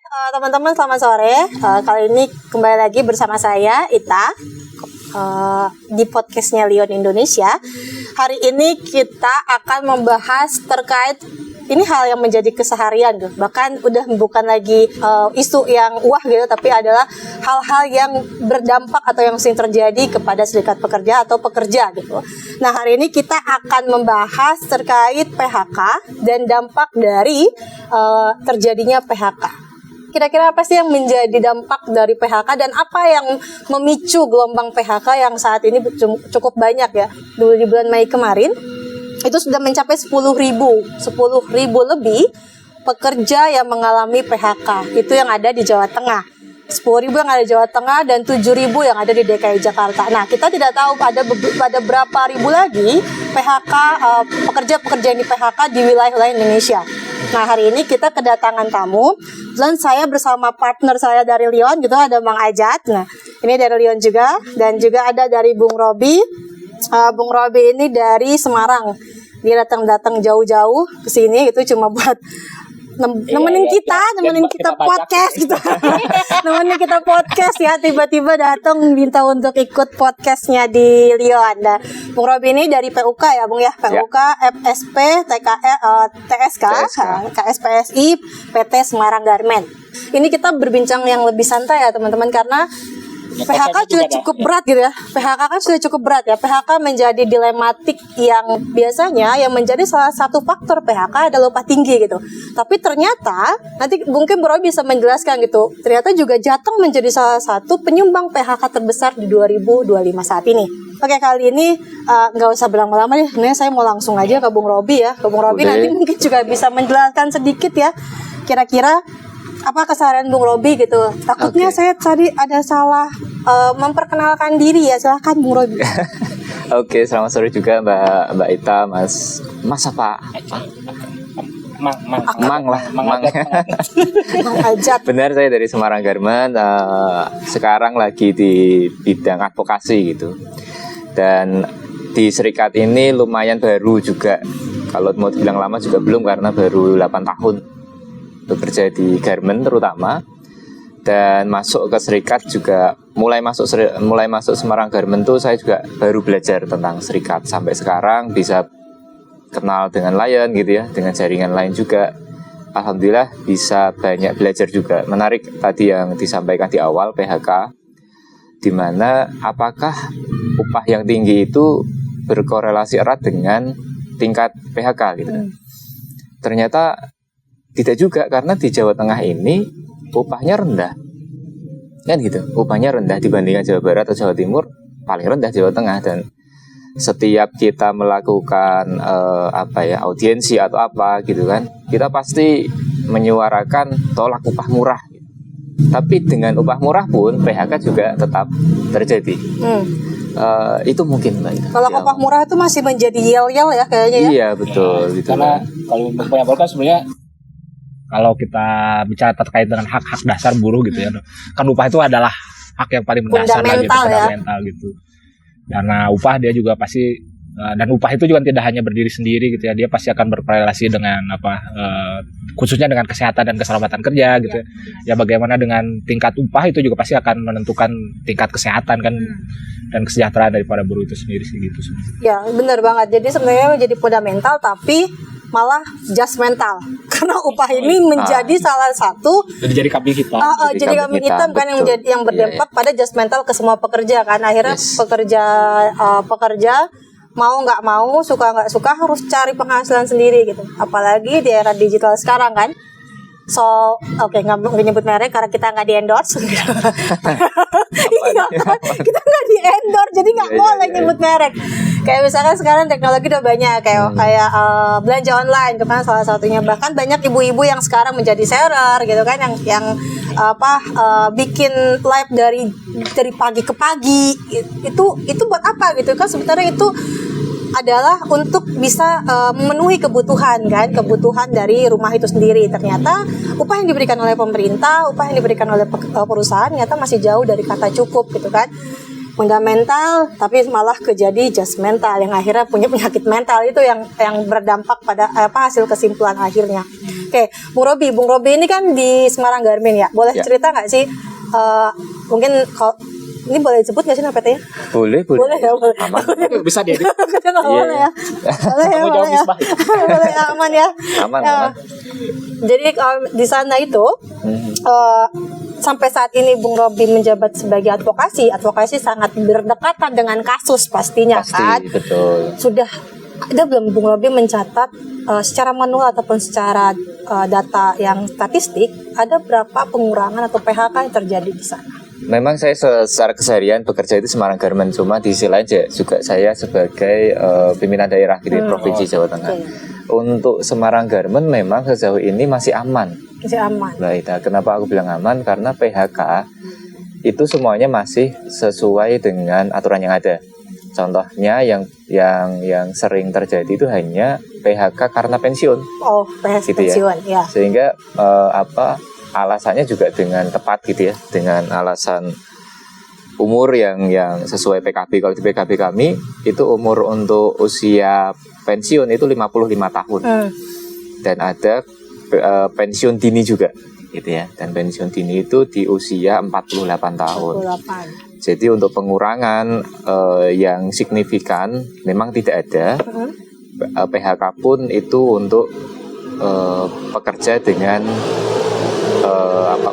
Teman-teman selamat sore. Kali ini kembali lagi bersama saya Ita di podcastnya Lion Indonesia. Hari ini kita akan membahas terkait ini hal yang menjadi keseharian tuh. Bahkan udah bukan lagi isu yang wah gitu, tapi adalah hal-hal yang berdampak atau yang sering terjadi kepada serikat pekerja atau pekerja gitu. Nah, hari ini kita akan membahas terkait PHK dan dampak dari terjadinya PHK. Kira-kira apa sih yang menjadi dampak dari PHK dan apa yang memicu gelombang PHK yang saat ini cukup banyak ya. Dulu di bulan Mei kemarin itu sudah mencapai 10.000 lebih pekerja yang mengalami PHK. Itu yang ada di Jawa Tengah. 10.000 yang ada di Jawa Tengah dan 7.000 yang ada di DKI Jakarta. Nah, kita tidak tahu pada berapa ribu lagi PHK pekerja-pekerja yang di PHK di wilayah-wilayah Indonesia. Nah, hari ini kita kedatangan tamu dan saya bersama partner saya dari Lion gitu, ada Mang Ajat. Nah, ini dari Lion juga dan juga ada dari Bung Robi. Bung Robi ini dari Semarang. Dia datang jauh-jauh ke sini itu cuma buat nemenin kita podcast gitu. Nemenin kita podcast ya, tiba-tiba datang minta untuk ikut podcastnya di Lion. Nah, Bung Robi ini dari PUK ya, Bung ya, PUK, FSP, TSK, KSPSI, PT Semarang Garmen. Ini kita berbincang yang lebih santai ya teman-teman, karena PHK sudah cukup berat gitu ya. PHK kan sudah cukup berat ya. PHK menjadi dilematik yang biasanya yang menjadi salah satu faktor PHK adalah upah tinggi gitu. Tapi ternyata nanti mungkin Bro bisa menjelaskan gitu. Ternyata juga Jateng menjadi salah satu penyumbang PHK terbesar di 2025 saat ini. Oke, kali ini nggak usah berlama-lama nih. Nih saya mau langsung aja ke Bung Robi ya. Ke Bung Robi nanti mungkin juga bisa menjelaskan sedikit ya. Kira-kira apa keseharian Bung Robi gitu. Takutnya saya tadi ada salah memperkenalkan diri ya. Silahkan Bung Robi. Oke, selamat sore juga Mbak Ita, Mas apa? Mang Ajat. Benar, saya dari Semarang Garmen. Sekarang lagi di bidang advokasi gitu. Dan di serikat ini lumayan baru juga. Kalau mau dibilang lama juga belum, karena baru 8 tahun bekerja di garmen terutama. Dan masuk ke serikat juga mulai masuk Semarang Garmen tuh saya juga baru belajar tentang serikat. Sampai sekarang bisa kenal dengan Lion gitu ya, dengan jaringan lain juga. Alhamdulillah bisa banyak belajar juga. Menarik tadi yang disampaikan di awal PHK, di mana apakah upah yang tinggi itu berkorelasi erat dengan tingkat PHK gitu. Ternyata tidak juga, karena di Jawa Tengah ini upahnya rendah. Kan gitu, upahnya rendah dibandingkan Jawa Barat atau Jawa Timur, paling rendah Jawa Tengah. Dan setiap kita melakukan audiensi atau apa gitu kan, kita pasti menyuarakan tolak upah murah. Tapi dengan upah murah pun PHK juga tetap terjadi. Itu mungkin Mbak. Kalau upah murah itu masih menjadi yel-yel ya kayaknya ya. Iya betul. Gitu. Karena kalau untuk penyampaian sebenarnya kalau kita bicara terkait dengan hak-hak dasar buruh gitu ya, kan upah itu adalah hak yang paling mendasar lagi, fundamental gitu. Karena upah dia juga pasti, dan upah itu juga tidak hanya berdiri sendiri gitu ya, dia pasti akan berkorelasi dengan khususnya dengan kesehatan dan keselamatan kerja gitu ya. Ya bagaimana dengan tingkat upah itu juga pasti akan menentukan tingkat kesehatan kan dan kesejahteraan daripada buruh itu sendiri sih gitu. Ya benar banget. Jadi sebenarnya menjadi fundamental tapi malah judgmental, karena upah ini menjadi salah satu jadi kambing hitam. Jadi kambing hitam kan yang berdampak pada judgmental ke semua pekerja kan. Akhirnya pekerja mau nggak mau, suka nggak suka harus cari penghasilan sendiri gitu. Apalagi di era digital sekarang kan. So, oke, nggak nyebut merek karena kita nggak di endorse. Iya, kita nggak di endorse, jadi nggak boleh nyebut merek. Kayak misalkan sekarang teknologi udah banyak kayak belanja online, itu kan salah satunya. Bahkan banyak ibu-ibu yang sekarang menjadi seller gitu kan, yang bikin live dari pagi ke pagi. Itu buat apa gitu kan? Sebenarnya itu adalah untuk bisa memenuhi kebutuhan dari rumah itu sendiri. Ternyata upah yang diberikan oleh pemerintah, upah yang diberikan oleh perusahaan ternyata masih jauh dari kata cukup gitu kan. fundamental tapi malah kejadi judgmental yang akhirnya punya penyakit mental. Itu yang berdampak pada hasil kesimpulan akhirnya. Oke, Bung Robi ini kan di Semarang Garmin ya. Boleh cerita nggak sih mungkin kalau ini boleh disebut nggak sih PT-nya? Boleh Ya, boleh. Aman. Bisa dia. Boleh ya. Boleh ya. Boleh ya, aman ya. Aman. Jadi di sana itu sampai saat ini Bung Robi menjabat sebagai advokasi sangat berdekatan dengan kasus pastinya. Pasti, kan. betul. Sudah ada belum Bung Robi mencatat secara manual ataupun secara data yang statistik ada berapa pengurangan atau PHK yang terjadi di sana? Memang saya secara keseharian bekerja itu Semarang Garmen, cuma di sisi lain juga saya sebagai pimpinan daerah di Provinsi Jawa Tengah. Untuk Semarang Garmen memang sejauh ini masih aman. Masih aman. Nah, kenapa aku bilang aman? Karena PHK itu semuanya masih sesuai dengan aturan yang ada. Contohnya yang sering terjadi itu hanya PHK karena pensiun. Oh, PHK gitu pensiun, ya. Sehingga alasannya juga dengan tepat gitu ya, dengan alasan umur yang sesuai PKB. Kalau di PKB kami itu umur untuk usia pensiun itu 55 tahun. Dan ada pensiun dini juga gitu ya. Dan pensiun dini itu di usia 48 tahun. 48. Jadi untuk pengurangan yang signifikan memang tidak ada. PHK pun itu untuk pekerja dengan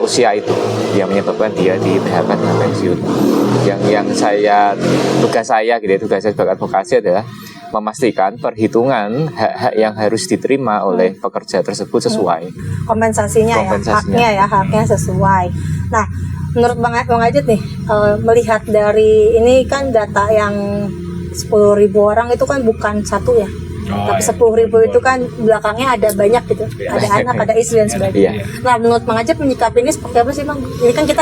usia itu yang menyebabkan dia di PHK dengan pensiun. Tugas saya sebagai advokasi adalah memastikan perhitungan hak-hak yang harus diterima oleh pekerja tersebut sesuai. Kompensasinya. Haknya sesuai. Nah, menurut Bang Ajit nih, melihat dari ini kan data yang 10.000 orang itu kan bukan satu ya. Tapi 10.000 itu kan belakangnya ada banyak gitu, ada anak, ada istri dan sebagainya. Nah, menurut Bang Ajit menyikapi ini seperti apa sih Bang? Ini kan kita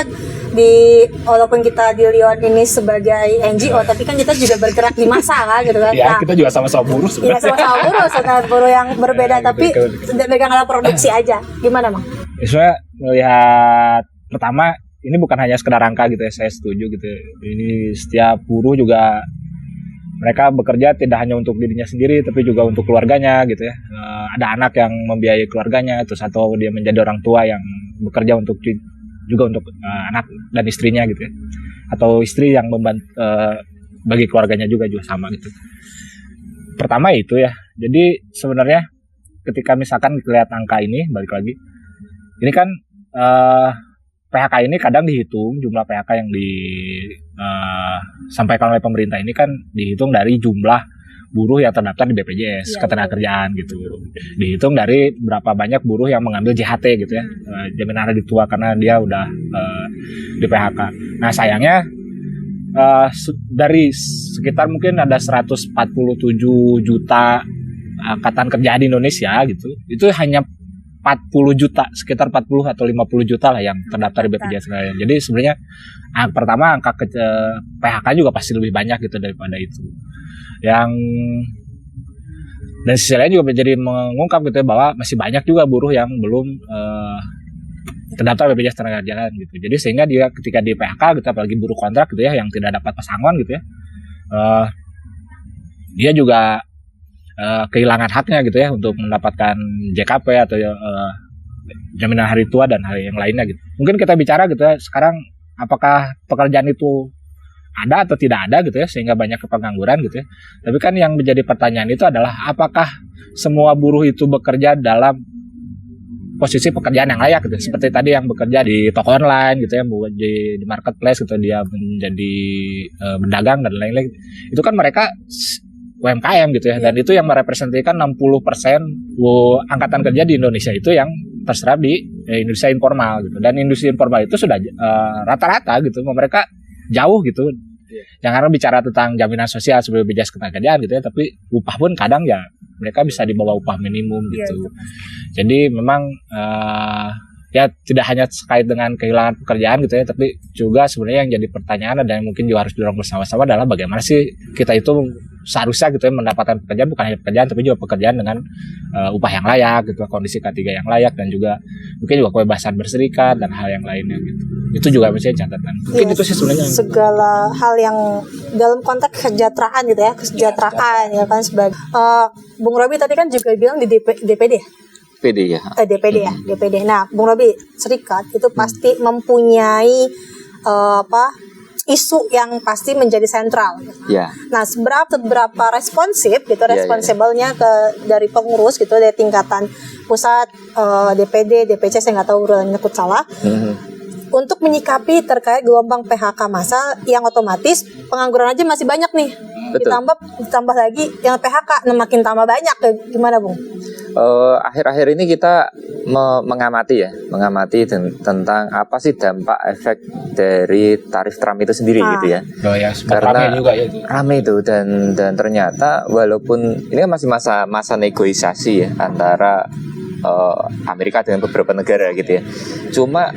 walaupun kita di Lyon ini sebagai NGO, tapi kan kita juga bergerak di massa kan gitu kan. Ya, kita juga sama-sama buruh sebenarnya. Iya, sama-sama buruh yang berbeda tapi megang alat produksi aja. Gimana Bang? Saya melihat pertama ini bukan hanya sekedar angka gitu ya, saya setuju gitu. Ini setiap buruh juga mereka bekerja tidak hanya untuk dirinya sendiri, tapi juga untuk keluarganya gitu ya. Ada anak yang membiayai keluarganya, terus atau dia menjadi orang tua yang bekerja juga untuk anak dan istrinya gitu ya. Atau istri yang membantu bagi keluarganya juga sama gitu. Pertama itu ya. Jadi sebenarnya ketika misalkan lihat angka ini, balik lagi, ini kan PHK ini kadang dihitung, jumlah PHK yang disampaikan oleh pemerintah ini kan dihitung dari jumlah buruh yang terdaftar di BPJS Ketenagakerjaan gitu. Dihitung dari berapa banyak buruh yang mengambil JHT gitu ya, jaminan hari tua karena dia udah di PHK. Nah sayangnya dari sekitar mungkin ada 147 juta angkatan kerja di Indonesia gitu, itu hanya 40 juta, sekitar 40 atau 50 juta lah yang terdaftar di BPJS. Jadi sebenarnya pertama angka PHK juga pasti lebih banyak gitu daripada itu. Dan sisi lain juga menjadi mengungkap gitu ya, bahwa masih banyak juga buruh yang belum terdaftar BPJS Ketenagakerjaan gitu. Jadi sehingga dia ketika di PHK gitu, apalagi buruh kontrak gitu ya, yang tidak dapat pesangon gitu ya, dia juga kehilangan haknya gitu ya untuk mendapatkan JKP atau jaminan hari tua dan hal yang lainnya gitu. Mungkin kita bicara gitu ya, sekarang apakah pekerjaan itu ada atau tidak ada gitu ya, sehingga banyak pengangguran gitu ya. Tapi kan yang menjadi pertanyaan itu adalah apakah semua buruh itu bekerja dalam posisi pekerjaan yang layak gitu. Seperti tadi yang bekerja di toko online gitu ya, di marketplace gitu, dia menjadi pedagang dan lain-lain. Itu kan mereka UMKM gitu ya, dan itu yang merepresentasikan 60% angkatan kerja di Indonesia itu yang terserap di industri informal gitu. Dan industri informal itu sudah rata-rata gitu, mereka jauh gitu. Jangan bicara tentang jaminan sosial sebagai BPJS Ketenagakerjaan gitu ya, tapi upah pun kadang ya mereka bisa di bawah upah minimum gitu. Jadi memang ya tidak hanya terkait dengan kehilangan pekerjaan gitu ya, tapi juga sebenarnya yang jadi pertanyaan dan yang mungkin juga harus didorong bersama-sama adalah bagaimana sih kita itu seharusnya gitu ya mendapatkan pekerjaan, bukan hanya pekerjaan tapi juga pekerjaan dengan upah yang layak gitu, kondisi K3 yang layak, dan juga mungkin juga kebebasan berserikat dan hal yang lainnya gitu. Itu juga misalnya catatan. Mungkin Iya, itu sih sebenarnya. segala hal yang dalam konteks kesejahteraan gitu ya, kesejahteraan ya kan sebagai Bung Robi tadi kan juga bilang di DPD ya? PD ya. DPD ya, DPD. Nah, Bung Robi, serikat itu pasti mempunyai isu yang pasti menjadi sentral. Ya. Nah, seberapa responsif gitu, Iya, responsibelnya dari pengurus gitu dari tingkatan pusat, DPD, DPC, saya nggak tahu urutannya takut salah. Untuk menyikapi terkait gelombang PHK massal yang otomatis pengangguran aja masih banyak nih. Betul. Ditambah lagi yang PHK, nah makin tambah banyak. Gimana, Bung? Akhir-akhir ini kita mengamati tentang apa sih dampak efek dari tarif Trump itu sendiri gitu ya. Oh ya, Karena rame juga ya itu. rame itu dan ternyata walaupun ini kan masih masa negosiasi ya antara Amerika dengan beberapa negara gitu ya. Cuma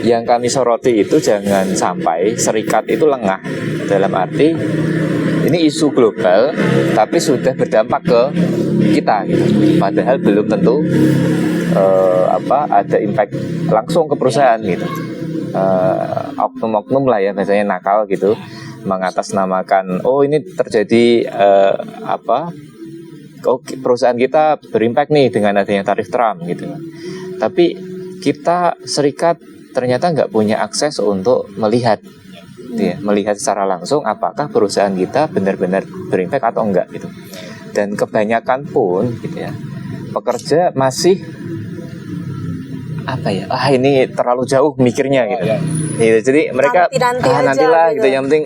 yang kami soroti itu jangan sampai serikat itu lengah, dalam arti ini isu global tapi sudah berdampak ke kita gitu. Padahal belum tentu ada impact langsung ke perusahaan gitu. Oknum-oknum lah ya biasanya nakal gitu, mengatasnamakan ini terjadi perusahaan kita berimpact nih dengan adanya tarif Trump gitu. Tapi kita serikat ternyata nggak punya akses untuk melihat melihat secara langsung apakah perusahaan kita benar-benar berimpact atau enggak gitu. Dan kebanyakan pun gitu ya, pekerja masih ini terlalu jauh mikirnya gitu. Gitu. Jadi mereka nantilah gitu. Yang penting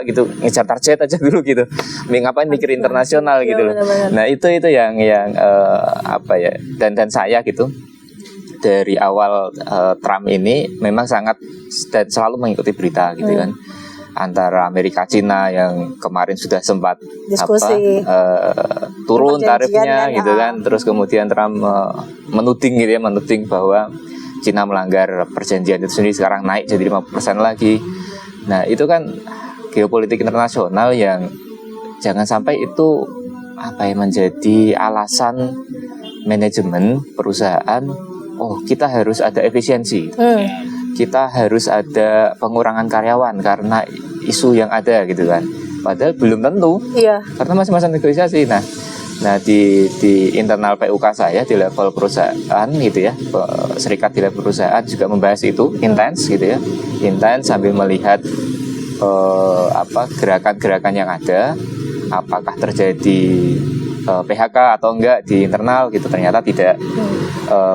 gitu, ngejar target aja dulu gitu. Ngapain mikir internasional gitu loh. Bener-bener. Nah, itu yang dan saya gitu. Dari awal Trump ini memang sangat dan selalu mengikuti berita gitu kan, antara Amerika Cina yang kemarin sudah sempat diskusi turun tarifnya gitu kan, terus kemudian Trump menuding bahwa Cina melanggar perjanjian itu sendiri, sekarang naik jadi 50% lagi. Nah itu kan geopolitik internasional yang jangan sampai itu menjadi alasan manajemen perusahaan. Kita harus ada efisiensi, kita harus ada pengurangan karyawan karena isu yang ada gitu kan. Padahal belum tentu, karena masih masa negosiasi. Nah di internal PUK saya di level perusahaan gitu ya, serikat di level perusahaan juga membahas itu intens gitu ya, intens sambil melihat gerakan-gerakan yang ada, apakah terjadi PHK atau enggak di internal gitu. Ternyata tidak.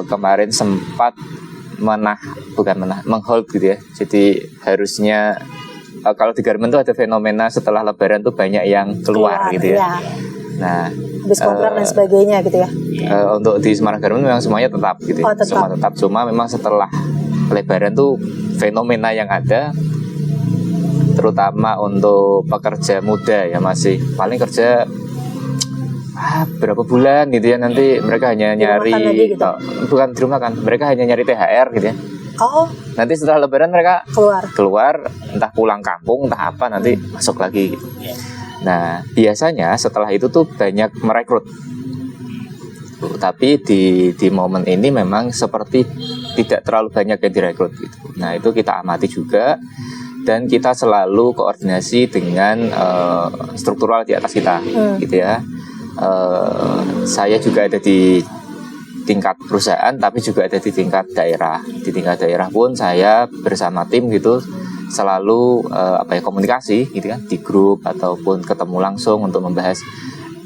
Kemarin sempat menghold gitu ya. Jadi harusnya kalau di Garmen tuh ada fenomena setelah Lebaran tuh banyak yang keluar gitu ya. Nah, habis kontrak dan sebagainya gitu ya. Untuk di Semarang Garmen memang semuanya tetap gitu. Semua tetap. Cuma memang setelah Lebaran tuh fenomena yang ada, terutama untuk pekerja muda ya, masih paling kerja berapa bulan gitu ya, nanti mereka hanya nyari bukan di rumah kan, mereka hanya nyari THR gitu ya. Nanti setelah Lebaran mereka keluar entah pulang kampung entah apa, nanti masuk lagi gitu. Nah biasanya setelah itu tuh banyak merekrut, tapi di momen ini memang seperti tidak terlalu banyak yang direkrut gitu. Nah itu kita amati juga, dan kita selalu koordinasi dengan struktural di atas kita gitu ya. Saya juga ada di tingkat perusahaan, tapi juga ada di tingkat daerah. Di tingkat daerah pun saya bersama tim gitu selalu komunikasi gitu kan, di grup ataupun ketemu langsung untuk membahas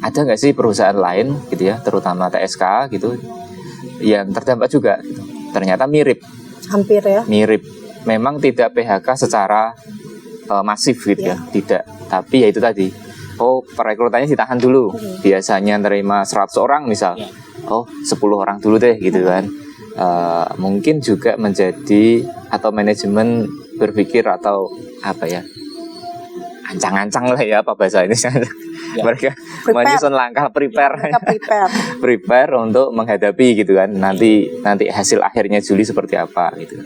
ada nggak sih perusahaan lain gitu ya, terutama TSK gitu yang terdampak juga gitu. Ternyata hampir ya mirip, memang tidak PHK secara masif gitu ya, tidak, tapi ya itu tadi, perekrutannya ditahan dulu. Biasanya nerima 100 orang misal, 10 orang dulu deh gitu kan. Mungkin juga menjadi atau manajemen berpikir atau ancang-ancang lah ya, apa bahasa ini mereka menyusun langkah prepare untuk menghadapi gitu kan, nanti hasil akhirnya Juli seperti apa gitu.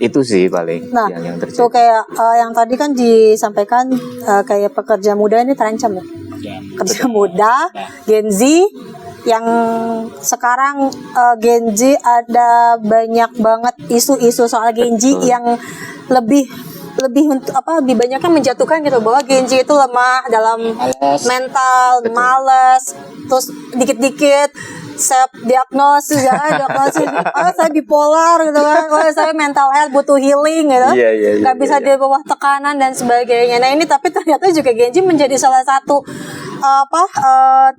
Itu sih paling yang terjadi. Kayak yang tadi kan disampaikan kayak pekerja muda ini terancam ya. Pekerja muda, Gen Z, yang sekarang Gen Z ada banyak banget isu-isu soal Gen Z yang lebih lebih banyak kan menjatuhkan gitu bahwa Genji itu lemah dalam Males. mental, malas, terus dikit-dikit self diagnosis saya bipolar gitu kan, saya mental health butuh healing gitu, nggak bisa di bawah tekanan dan sebagainya. Nah ini tapi ternyata juga Genji menjadi salah satu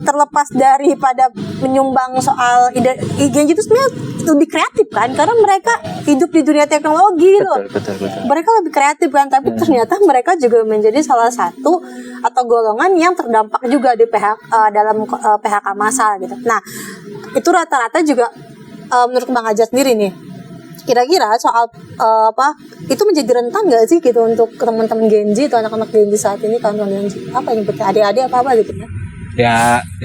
terlepas daripada menyumbang soal ide, Genji itu sebenarnya lebih kreatif kan, karena mereka hidup di dunia teknologi gitu. Betul. Mereka lebih kreatif kan, tapi ternyata mereka juga menjadi salah satu atau golongan yang terdampak juga di dalam PHK massal gitu. Nah, itu rata-rata juga menurut Bang Ajar sendiri nih. Kira-kira soal itu menjadi rentan nggak sih gitu untuk teman-teman Genji atau anak-anak Genji saat ini, kawan-kawan Genji? Apa yang berarti adik-adik apa gitu ya? Ya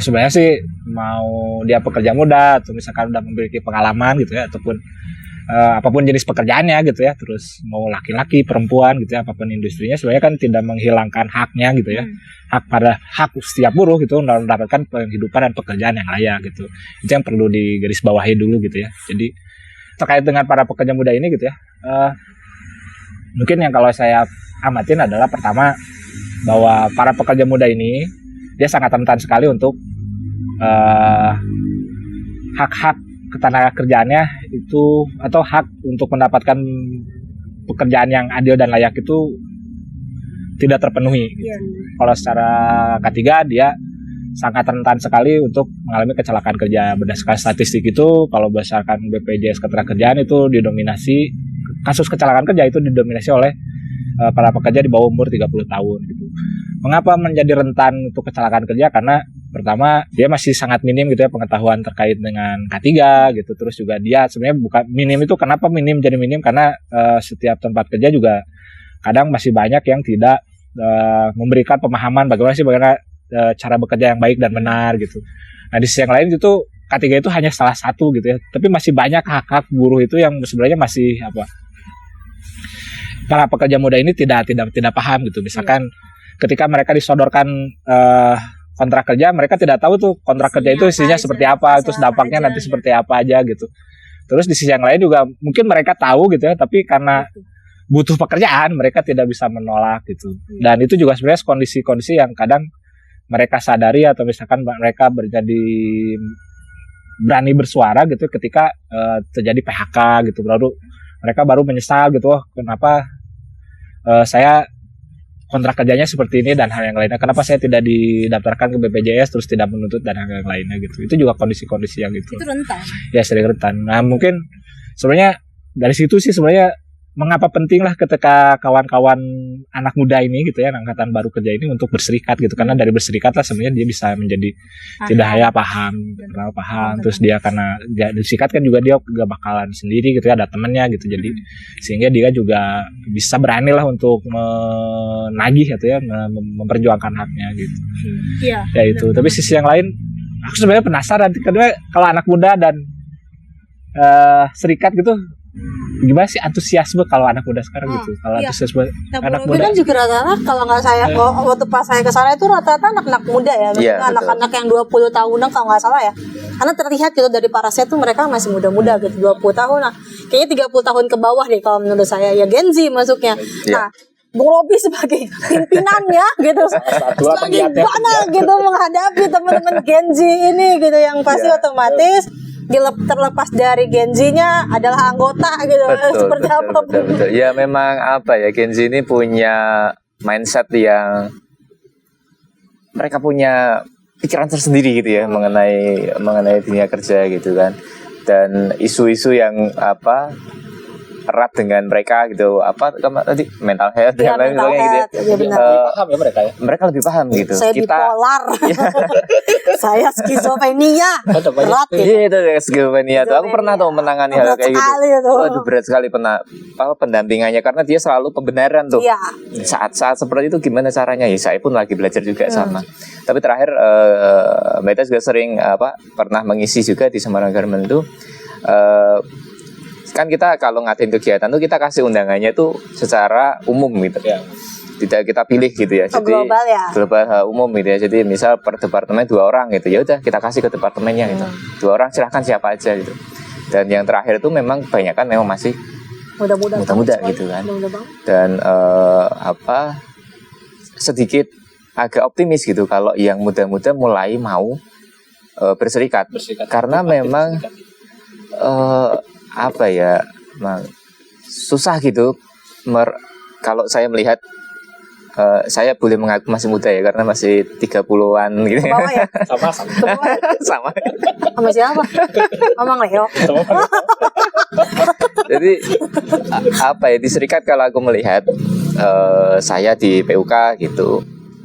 sebenarnya sih mau dia pekerja muda atau misalkan udah memiliki pengalaman gitu ya, ataupun apapun jenis pekerjaannya gitu ya, terus mau laki-laki perempuan gitu ya, apapun industrinya sebenarnya kan tidak menghilangkan haknya gitu ya, hak setiap buruh gitu untuk mendapatkan penghidupan dan pekerjaan yang layak gitu. Itu yang perlu digarisbawahi dulu gitu ya. Jadi terkait dengan para pekerja muda ini gitu ya, mungkin yang kalau saya amatin adalah pertama bahwa para pekerja muda ini dia sangat rentan sekali untuk hak-hak ketenaga kerjaannya itu, atau hak untuk mendapatkan pekerjaan yang adil dan layak itu tidak terpenuhi. Kalau secara K3 dia sangat rentan sekali untuk mengalami kecelakaan kerja. Berdasarkan statistik itu, kalau berdasarkan BPJS Ketenagakerjaan itu didominasi, kasus kecelakaan kerja itu didominasi oleh para pekerja di bawah umur 30 tahun gitu. Mengapa menjadi rentan untuk kecelakaan kerja? Karena pertama dia masih sangat minim gitu ya pengetahuan terkait dengan K3 gitu. Terus juga dia sebenarnya bukan minim, itu kenapa minim jadi minim, karena setiap tempat kerja juga kadang masih banyak yang tidak memberikan pemahaman bagaimana cara bekerja yang baik dan benar gitu. Nah di sisi yang lain itu K3 itu hanya salah satu gitu ya, tapi masih banyak hak-hak buruh itu yang sebenarnya masih para pekerja muda ini tidak paham gitu. Misalkan ketika mereka disodorkan kontrak kerja, mereka tidak tahu tuh kontrak kerja itu isinya seperti apa, terus dampaknya nanti seperti apa aja gitu. Terus di sisi yang lain juga mungkin mereka tahu gitu ya, tapi karena butuh pekerjaan mereka tidak bisa menolak gitu. Dan itu juga sebenarnya kondisi-kondisi yang kadang mereka sadari atau misalkan mereka berani bersuara gitu ketika terjadi PHK gitu, mereka baru menyesal gitu, kenapa saya kontrak kerjanya seperti ini dan hal yang lainnya, kenapa saya tidak didaftarkan ke BPJS terus tidak menuntut dan hal yang lainnya gitu. Itu juga kondisi-kondisi yang gitu. Itu rentan. Ya sering rentan. Nah mungkin sebenarnya dari situ sih sebenarnya mengapa penting lah ketika kawan-kawan anak muda ini gitu ya, angkatan baru kerja ini untuk berserikat gitu, karena dari berserikat lah sebenarnya dia bisa menjadi tidak paham, terus dia karena dia berserikat kan juga dia gak bakalan sendiri gitu ya, ada temennya gitu, jadi sehingga dia juga bisa berani lah untuk menagih gitu ya, memperjuangkan haknya gitu. Iya. Ya itu. Tapi sisi yang lain aku sebenarnya penasaran karena kalau anak muda dan serikat gitu, gimana sih antusiasme kalau anak muda sekarang gitu? Kalau antusiasme anak muda kan juga rata-rata kalau nggak saya waktu pas saya ke sana itu rata-rata anak-anak muda ya, maksudnya anak-anak yang 20 tahunan kalau nggak salah ya. Karena terlihat gitu dari parasnya tuh mereka masih muda-muda gitu, 20 tahun. Nah, kayaknya 30 tahun ke bawah deh kalau menurut saya, ya Gen Z masuknya. Nah, Bung Robi sebagai pimpinannya gitu, sebagai mana gitu menghadapi teman-teman Gen Z ini gitu, yang pasti otomatis terlepas dari Gen Z-nya adalah anggota gitu, seperti apa pun. Ya memang Gen Z ini punya mindset yang mereka punya pikiran tersendiri gitu ya, mengenai dunia kerja gitu kan, dan isu-isu yang erat dengan mereka gitu, tadi mental health dan lain sebagainya gitu ya. Paham ya mereka ya. Mereka lebih paham gitu. Saya bipolar. Saya skizofrenia. Berat gitu. Iya itu skizofrenia tuh. Aku pernah tuh menangani hal kayak gitu. Itu berat sekali pendampingannya, karena dia selalu pembenaran tuh. Iya. Saat-saat seperti itu gimana caranya? Ya saya pun lagi belajar juga sama. Tapi terakhir Mbak Ita juga sering pernah mengisi juga di Semarang Garment tuh. Kan kita kalau ngadain kegiatan tuh kita kasih undangannya tuh secara umum gitu ya, tidak kita pilih gitu ya, jadi global ya, global umum gitu ya. Jadi misal per departemen 2 orang gitu, ya udah kita kasih ke departemennya gitu, 2 orang silahkan siapa aja gitu. Dan yang terakhir itu memang kebanyakan memang masih muda-muda gitu kan. Muda banget. Dan sedikit agak optimis gitu kalau yang muda-muda mulai mau berserikat. Karena memang susah gitu kalau saya melihat, saya boleh mengaku masih muda ya karena masih 30-an gitu. Ke bawah ya? Sama. Sama siapa? Ngomong Leo. Jadi di serikat kalau aku melihat saya di PUK gitu,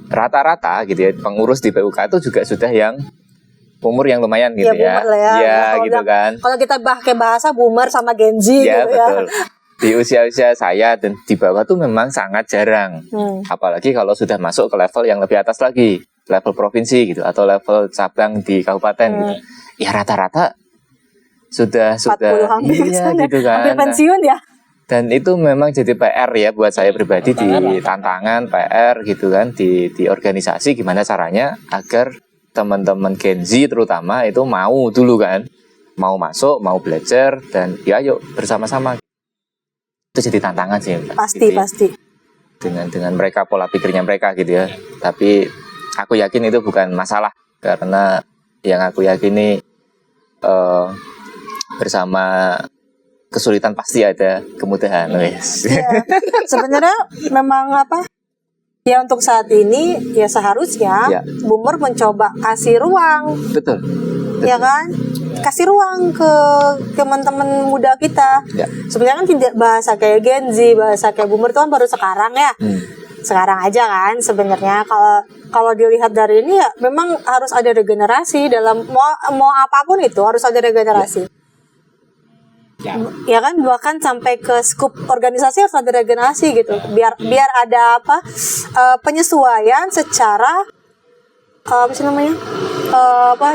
rata-rata gitu ya, pengurus di PUK itu juga sudah yang umur yang lumayan gitu ya. Boomer lah ya. Ya gitu kan. Kalau kita pakai bahasa boomer sama Gen Z Ya gitu betul. Di usia-usia saya dan di bawah tuh memang sangat jarang. Apalagi kalau sudah masuk ke level yang lebih atas lagi, level provinsi gitu atau level cabang di kabupaten gitu. Ya rata-rata sudah 40 iya gitu kan. Hampir pensiun ya. Dan itu memang jadi PR ya buat saya pribadi, di tantangan PR gitu kan di organisasi, gimana caranya agar teman-teman Gen Z terutama itu mau dulu kan, mau masuk, mau belajar, dan ya yuk bersama-sama. Itu jadi tantangan sih Mbak. Pasti. Dengan mereka, pola pikirnya mereka gitu ya. Tapi aku yakin itu bukan masalah, karena yang aku yakini bersama kesulitan pasti ada kemudahan. Yes. Ya, sebenarnya memang ya untuk saat ini ya seharusnya boomer mencoba kasih ruang. Betul. Ya kan? Kasih ruang ke teman-teman muda kita. Ya. Sebenarnya kan tidak bahasa kayak Gen Z, bahasa kayak boomer itu kan baru sekarang ya. Sekarang aja kan sebenarnya kalau dilihat dari ini ya memang harus ada regenerasi dalam mau apapun itu harus ada regenerasi. Ya kan, bahkan sampai ke skup organisasi harus ada regenerasi gitu. Biar ada penyesuaian secara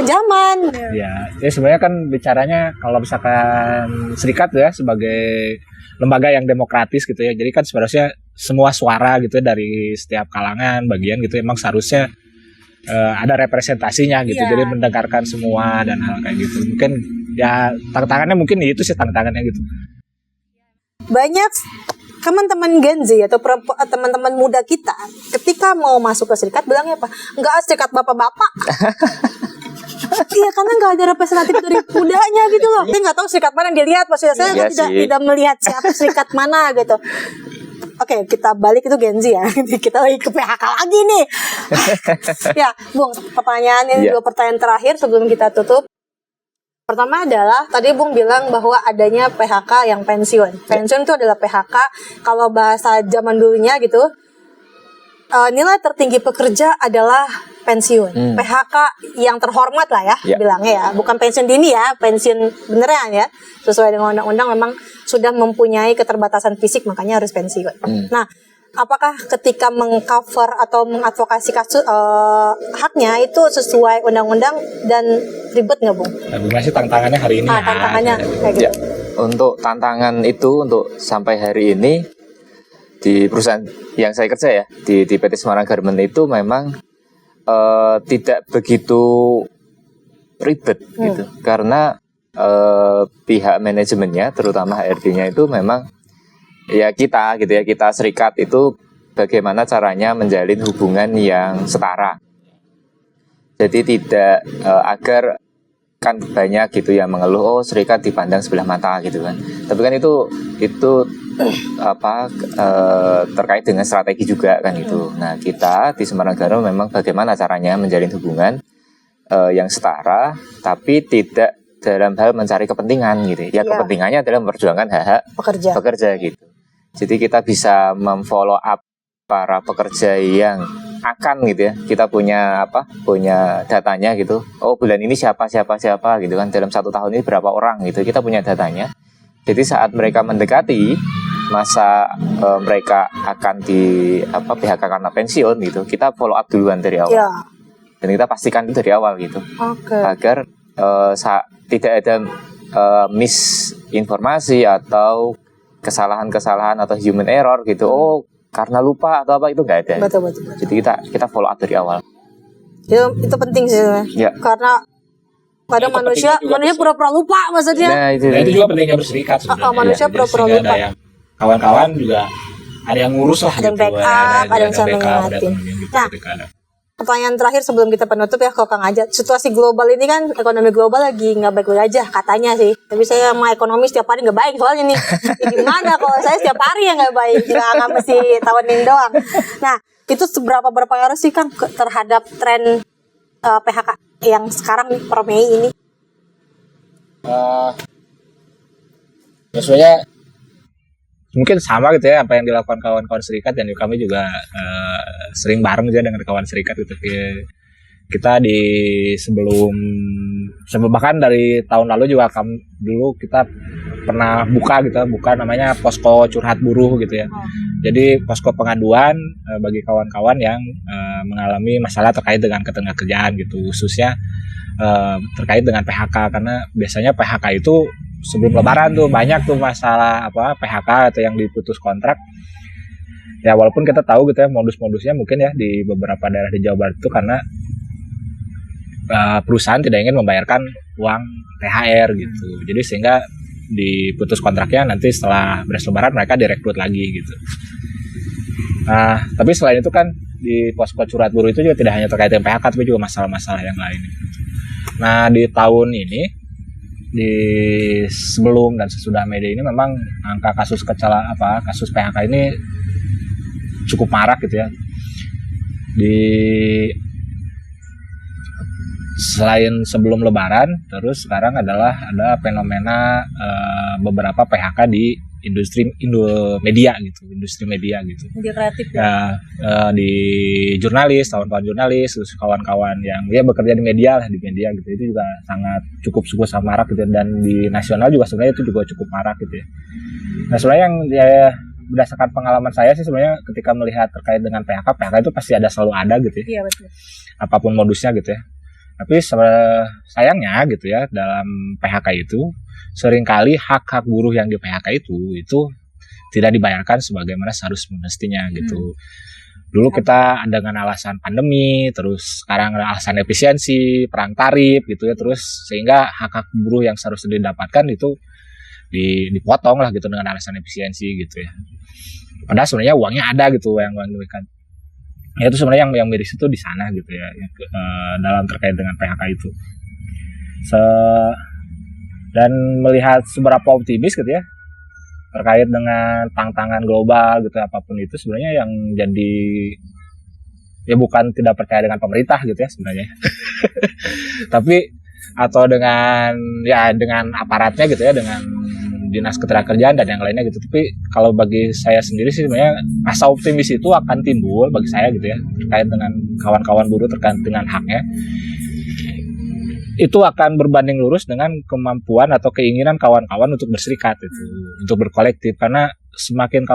zaman. Ya sebenarnya kan bicaranya kalau misalkan serikat ya sebagai lembaga yang demokratis gitu ya. Jadi kan sebenarnya semua suara gitu ya, dari setiap kalangan, bagian gitu emang seharusnya ada representasinya gitu. Jadi mendengarkan semua dan hal kayak gitu. Mungkin ya tantangannya mungkin itu sih tantangannya gitu. Banyak teman-teman Gen Z atau teman-teman muda kita ketika mau masuk ke serikat bilangnya apa? Enggak, serikat bapak-bapak. Iya, karena nggak ada representatif dari mudanya gitu loh. Dia nggak tahu serikat mana yang dilihat. Maksudnya saya tidak melihat siapa serikat mana gitu. Oke, kita balik itu Gen Z ya. Kita lagi ke PHK lagi nih. Ya, Bung, pertanyaan ini dua pertanyaan terakhir sebelum kita tutup. Pertama adalah tadi Bung bilang bahwa adanya PHK yang pensiun. Pensiun itu adalah PHK kalau bahasa zaman dulunya gitu. Nilai tertinggi pekerja adalah pensiun. PHK yang terhormat lah ya, bilangnya ya. Bukan pensiun dini ya, pensiun beneran ya. Sesuai dengan undang-undang memang sudah mempunyai keterbatasan fisik, makanya harus pensiun. Nah, apakah ketika mengcover atau mengadvokasi kasus haknya itu sesuai undang-undang dan ribet nggak, Bung? Nah, gimana sih tantangannya hari ini? Tantangannya kayak gitu. Ya, untuk tantangan itu untuk sampai hari ini di perusahaan yang saya kerja ya di PT Semarang Garment itu memang tidak begitu ribet gitu, karena pihak manajemennya terutama HRD-nya itu memang ya kita serikat itu bagaimana caranya menjalin hubungan yang setara. Jadi tidak agar kan banyak gitu yang mengeluh serikat dipandang sebelah mata gitu kan. Tapi kan itu terkait dengan strategi juga kan itu. Nah, kita di Semarang Garment memang bagaimana caranya menjalin hubungan yang setara tapi tidak dalam hal mencari kepentingan gitu. Ya kepentingannya adalah memperjuangkan hak-hak pekerja gitu. Jadi kita bisa memfollow up para pekerja yang akan gitu ya. Kita punya datanya gitu. Oh, bulan ini siapa gitu kan. Dalam 1 tahun ini berapa orang gitu. Kita punya datanya. Jadi saat mereka mendekati masa mereka akan di PHK karena pensiun gitu, kita follow up duluan dari awal. Dan kita pastikan itu dari awal gitu. Agar tidak ada misinformasi atau kesalahan-kesalahan atau human error gitu. Oh, karena lupa atau apa, itu nggak ada. Betul. Jadi kita follow up dari awal. Itu penting sih. Ya. Karena kadang manusia pura-pura lupa maksudnya. Nah, itu juga pentingnya berserikat sebenarnya. Manusia pura-pura lupa. kawan-kawan juga ada yang ngurus lah Ada yang gitu. backup, ada yang sambil backup, ada ngingetin. temenin gitu Nah, ketika ada. Pertanyaan terakhir sebelum kita penutup ya, Kang Ajat. Situasi global ini kan, ekonomi global lagi nggak baik-baik aja katanya sih. Tapi saya sama ekonomi setiap hari nggak baik soalnya nih. Ya gimana kalau saya setiap hari yang nggak baik, nggak mesti tahunin doang. Nah, itu seberapa berpengaruh sih Kang terhadap tren PHK yang sekarang per Mei ini? Ya sebenarnya mungkin sama gitu ya apa yang dilakukan kawan-kawan serikat, dan kami juga sering bareng gitu ya dengan kawan serikat gitu. Kita di sebelum bahkan dari tahun lalu juga dulu kita pernah buka namanya posko curhat buruh gitu ya. Jadi posko pengaduan bagi kawan-kawan yang mengalami masalah terkait dengan ketenagakerjaan gitu, khususnya terkait dengan PHK, karena biasanya PHK itu sebelum lebaran tuh banyak tuh masalah PHK atau yang diputus kontrak. Ya walaupun kita tahu gitu ya modus-modusnya mungkin ya di beberapa daerah di Jawa Barat itu karena perusahaan tidak ingin membayarkan uang THR gitu. Jadi sehingga diputus kontraknya, nanti setelah beres lebaran mereka direkrut lagi gitu. Nah, tapi selain itu kan di posko curhat buruh itu juga tidak hanya terkait dengan PHK, tapi juga masalah-masalah yang lain. Nah, di tahun ini, di sebelum dan sesudah Mei ini memang angka kasus kasus PHK ini cukup marak gitu ya. Selain sebelum lebaran, terus sekarang ada fenomena beberapa PHK di industri media gitu. Media kreatif ya. Di jurnalis, kawan-kawan jurnalis, terus kawan-kawan yang bekerja di media gitu. Itu juga cukup marak gitu, dan di nasional juga sebenarnya itu juga cukup marak gitu ya. Nah, sebenarnya yang berdasarkan pengalaman saya sih sebenarnya ketika melihat terkait dengan PHK itu pasti selalu ada gitu ya. Iya, betul. Apapun modusnya gitu ya. Tapi sayangnya gitu ya, dalam PHK itu seringkali hak-hak buruh yang di PHK itu tidak dibayarkan sebagaimana semestinya gitu. Dulu kita dengan alasan pandemi, terus sekarang ada alasan efisiensi, perang tarif gitu ya, terus sehingga hak-hak buruh yang seharusnya didapatkan itu dipotong lah gitu dengan alasan efisiensi gitu ya. Padahal sebenarnya uangnya ada gitu yang diberikan. Ya itu sebenarnya yang miris itu di sana gitu ya, dalam terkait dengan PHK itu. Dan melihat seberapa optimis gitu ya terkait dengan tantangan global gitu, apapun itu sebenarnya yang jadi ya bukan tidak percaya dengan pemerintah gitu ya sebenarnya. Tapi atau dengan aparatnya gitu ya, dengan dinas ketenagakerjaan dan yang lainnya gitu. Tapi kalau bagi saya sendiri sih sebenarnya rasa optimis itu akan timbul bagi saya gitu ya, terkait dengan kawan-kawan buruh, terkait dengan haknya. Itu akan berbanding lurus dengan kemampuan atau keinginan kawan-kawan untuk berserikat itu, untuk berkolektif. Karena semakin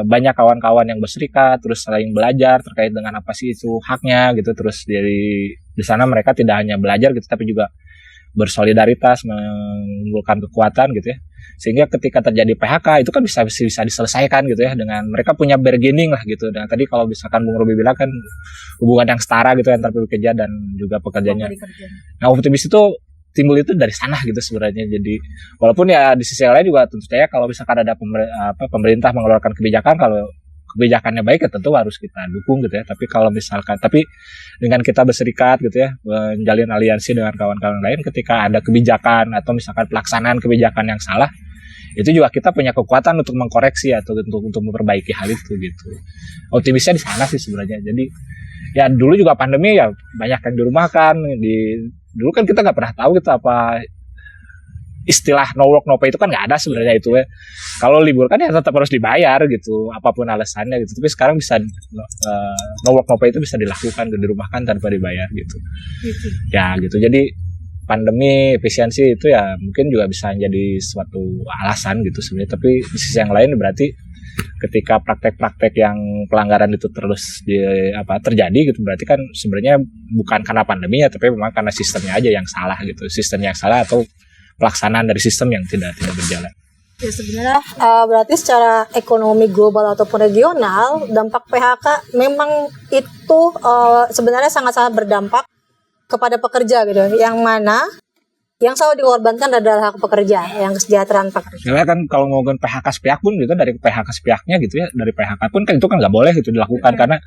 banyak kawan-kawan yang berserikat, terus saling belajar terkait dengan apa sih itu haknya gitu. Terus di sana mereka tidak hanya belajar gitu, tapi juga bersolidaritas, mengumpulkan kekuatan gitu ya, sehingga ketika terjadi PHK itu kan bisa diselesaikan gitu ya, dengan mereka punya bargaining lah gitu. Dan tadi kalau misalkan Bung Robi bilang kan hubungan yang setara gitu antara pekerja dan juga pekerjanya. Nah, optimis itu timbul itu dari sana gitu sebenarnya. Jadi walaupun ya di sisi lain juga tentu saja kalau misalkan ada pemerintah mengeluarkan kebijakan, kalau kebijakannya baik ya tentu harus kita dukung gitu ya. Tapi kalau misalkan dengan kita berserikat gitu ya, menjalin aliansi dengan kawan-kawan lain, ketika ada kebijakan atau misalkan pelaksanaan kebijakan yang salah, itu juga kita punya kekuatan untuk mengkoreksi atau untuk memperbaiki hal itu gitu. Optimisnya di sana sih sebenarnya. Jadi ya dulu juga pandemi ya banyak yang dirumahkan. Dulu kan kita nggak pernah tahu gitu apa istilah no work no pay itu kan nggak ada sebenarnya itu ya. Kalau libur kan ya tetap harus dibayar gitu, apapun alasannya gitu. Tapi sekarang bisa no work no pay itu bisa dilakukan, dirumahkan tanpa dibayar gitu. Ya gitu. Jadi pandemi, efisiensi itu ya mungkin juga bisa jadi suatu alasan gitu sebenarnya. Tapi di sisi yang lain berarti ketika praktek-praktek yang pelanggaran itu terus terjadi gitu, berarti kan sebenarnya bukan karena pandemi ya, tapi memang karena sistemnya aja yang salah gitu. Sistemnya yang salah atau pelaksanaan dari sistem yang tidak berjalan. Ya sebenarnya berarti secara ekonomi global ataupun regional, dampak PHK memang itu sebenarnya sangat-sangat berdampak kepada pekerja gitu. Yang mana Yang selalu dikorbankan adalah hak pekerja, yang kesejahteraan pekerja. Sebenarnya kan kalau ngomongin PHK sepihak pun gitu, dari PHK sepihaknya gitu ya, dari PHK pun kan itu kan nggak boleh gitu dilakukan karena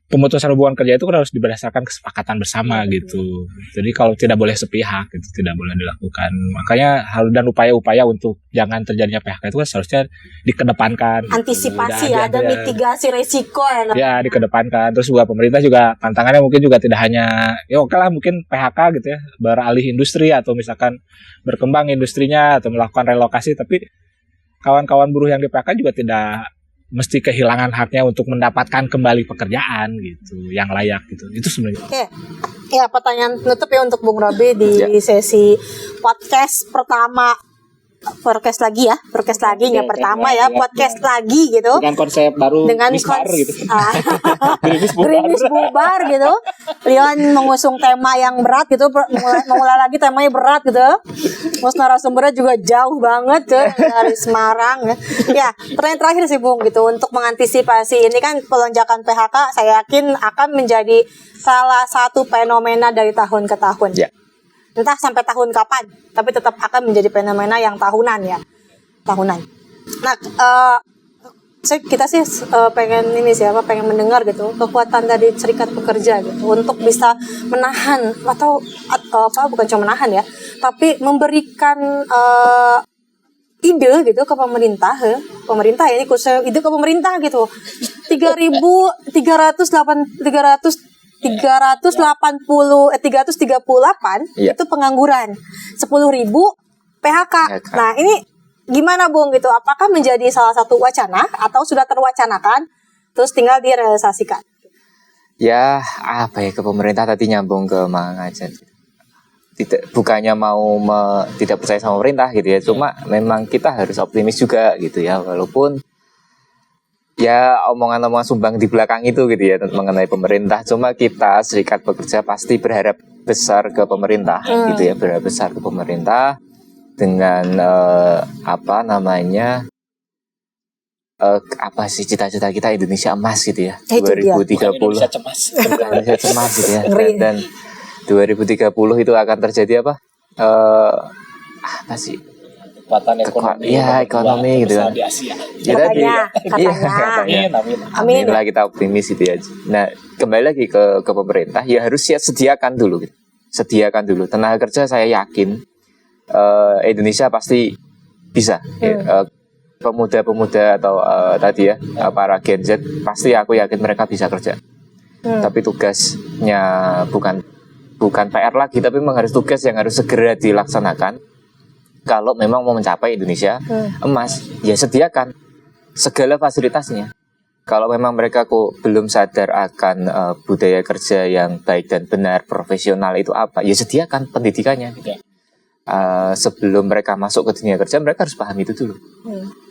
pemutusan hubungan kerja itu kan harus berdasarkan kesepakatan bersama gitu. Jadi kalau tidak boleh sepihak itu tidak boleh dilakukan. Makanya harus dan upaya-upaya untuk jangan terjadinya PHK itu kan seharusnya dikedepankan. Antisipasi Gitu. ada mitigasi resiko ya. Ya dikedepankan. Terus juga pemerintah juga tantangannya mungkin juga tidak hanya ya oke lah mungkin PHK gitu ya, beralih industri atau misalkan berkembang industrinya atau melakukan relokasi, tapi kawan-kawan buruh yang di PHK juga tidak mesti kehilangan haknya untuk mendapatkan kembali pekerjaan gitu yang layak gitu. Itu sebenarnya. Oke. Ya, pertanyaan penutup ya untuk Bung Robi di sesi podcast pertama. Podcast lagi ya, podcast lagi yang pertama ya, podcast lagi gitu. Dengan konsep baru Dengan gitu. Gerimis bubar gitu. Leon mengusung tema yang berat gitu, mulai lagi temanya berat gitu. Terus narasumbernya juga jauh banget tuh dari Semarang ya. Ya, pertanyaan terakhir sih Bung gitu, untuk mengantisipasi ini kan pelonjakan PHK saya yakin akan menjadi salah satu fenomena dari tahun ke tahun. Ya. Entah sampai tahun kapan, tapi tetap akan menjadi fenomena yang tahunan ya, tahunan. Nah, kita sih pengen ini sih pengen mendengar gitu kekuatan dari serikat pekerja gitu untuk bisa menahan atau bukan cuma menahan ya, tapi memberikan ide gitu ke pemerintah ya, ini khususnya ide ke pemerintah gitu. 338 Iya. itu pengangguran, 10.000 PHK. Nah ini gimana Bung gitu? Apakah menjadi salah satu wacana atau sudah terwacanakan, terus tinggal direalisasikan? Ya apa ya, ke pemerintah tadi nyambung ke Mang Ajat. Bukannya mau tidak percaya sama pemerintah gitu ya, cuma memang kita harus optimis juga gitu ya, walaupun ya omongan-omongan sumbang di belakang itu gitu ya mengenai pemerintah, cuma kita serikat pekerja pasti berharap besar ke pemerintah gitu ya, berharap besar ke pemerintah dengan apa sih cita-cita kita Indonesia emas gitu ya, 2030 Indonesia cemas. Indonesia cemas gitu ya. Ngeri. Dan 2030 itu akan terjadi apa sih, Kekuatan ekonomi. Iya, ekonomi gitu kan. Di Asia. Ya tadi, Katanya. Amin lah, kita optimis itu ya. Nah, kembali lagi ke pemerintah, ya harus sediakan dulu gitu. Sediakan dulu tenaga kerja. Saya yakin Indonesia pasti bisa. Pemuda-pemuda atau tadi ya para Gen Z, pasti aku yakin mereka bisa kerja. Tapi tugasnya bukan PR lagi, tapi memang harus tugas yang harus segera dilaksanakan. Kalau memang mau mencapai Indonesia emas, ya sediakan segala fasilitasnya. Kalau memang mereka belum sadar akan budaya kerja yang baik dan benar, profesional itu apa, ya sediakan pendidikannya. Sebelum mereka masuk ke dunia kerja, mereka harus paham itu dulu.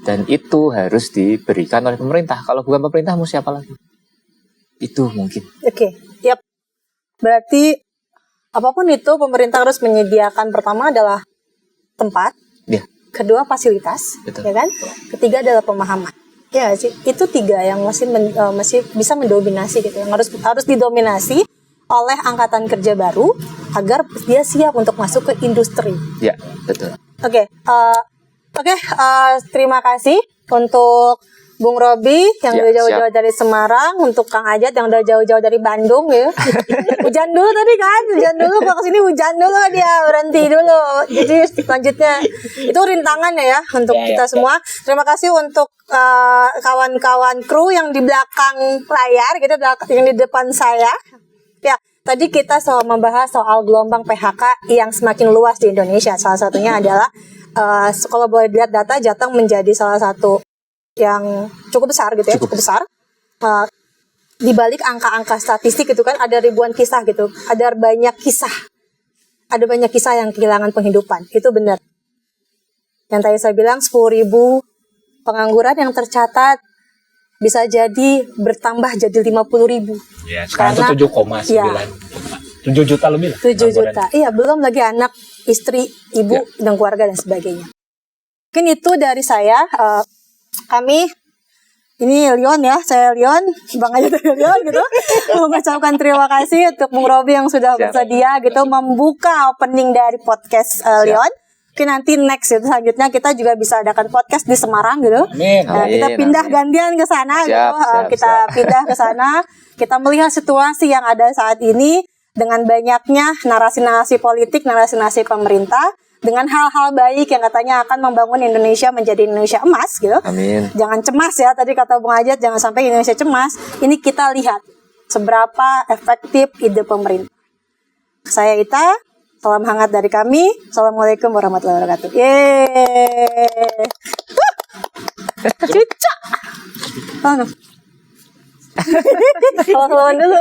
Dan itu harus diberikan oleh pemerintah. Kalau bukan pemerintah, mau siapa lagi? Itu mungkin. Oke, yap. Berarti apapun itu pemerintah harus menyediakan, pertama adalah tempat, Ya. kedua fasilitas, Betul. ya kan? Ketiga adalah pemahaman. Ya sih, itu tiga yang masih bisa mendominasi gitu, yang harus didominasi oleh angkatan kerja baru agar dia siap untuk masuk ke industri. Ya, betul. Oke, terima kasih untuk Bung Robi yang Ya, udah jauh-jauh dari Semarang, untuk Kang Ajat yang udah jauh-jauh dari Bandung ya. Hujan dulu tadi kan, kok kesini hujan dulu dia, berhenti dulu. Jadi selanjutnya itu rintangan ya untuk kita semua. Terima kasih untuk kawan-kawan kru yang di belakang layar gitu, yang di depan saya. Ya, tadi kita membahas soal gelombang PHK yang semakin luas di Indonesia. Salah satunya adalah kalau boleh lihat data, Jateng menjadi salah satu yang cukup besar gitu ya, cukup besar. Di balik angka-angka statistik itu kan ada ribuan kisah gitu, ada banyak kisah yang kehilangan penghidupan, itu benar. Yang tadi saya bilang 10.000 pengangguran yang tercatat bisa jadi bertambah jadi 50.000. Ya, sekarang itu 7,9. 7 juta lebih lah. 7 juta. Iya, belum lagi anak, istri, ibu, dan keluarga dan sebagainya. Mungkin itu dari saya. Kami Ini Leon ya, saya Leon, Bang aja dari Leon gitu. Mengucapkan terima kasih untuk Bung Robi yang sudah Siap. bersedia gitu membuka opening dari podcast Leon. Mungkin nanti next itu selanjutnya kita juga bisa adakan podcast di Semarang gitu. Amin. Nah, kita Amin, pindah amin. gantian ke sana gitu. Siap, Kita siap. pindah ke sana, kita melihat situasi yang ada saat ini dengan banyaknya narasi-narasi politik, narasi-narasi pemerintah dengan hal-hal baik yang katanya akan membangun Indonesia menjadi Indonesia emas gitu. Amin. Jangan cemas ya, tadi kata Bung Ajat, jangan sampai Indonesia cemas. Ini kita lihat seberapa efektif ide pemerintah. Saya Ita, salam hangat dari kami. Assalamualaikum warahmatullahi wabarakatuh. Yeay. Cicak. Oh, no. Kalau dulu.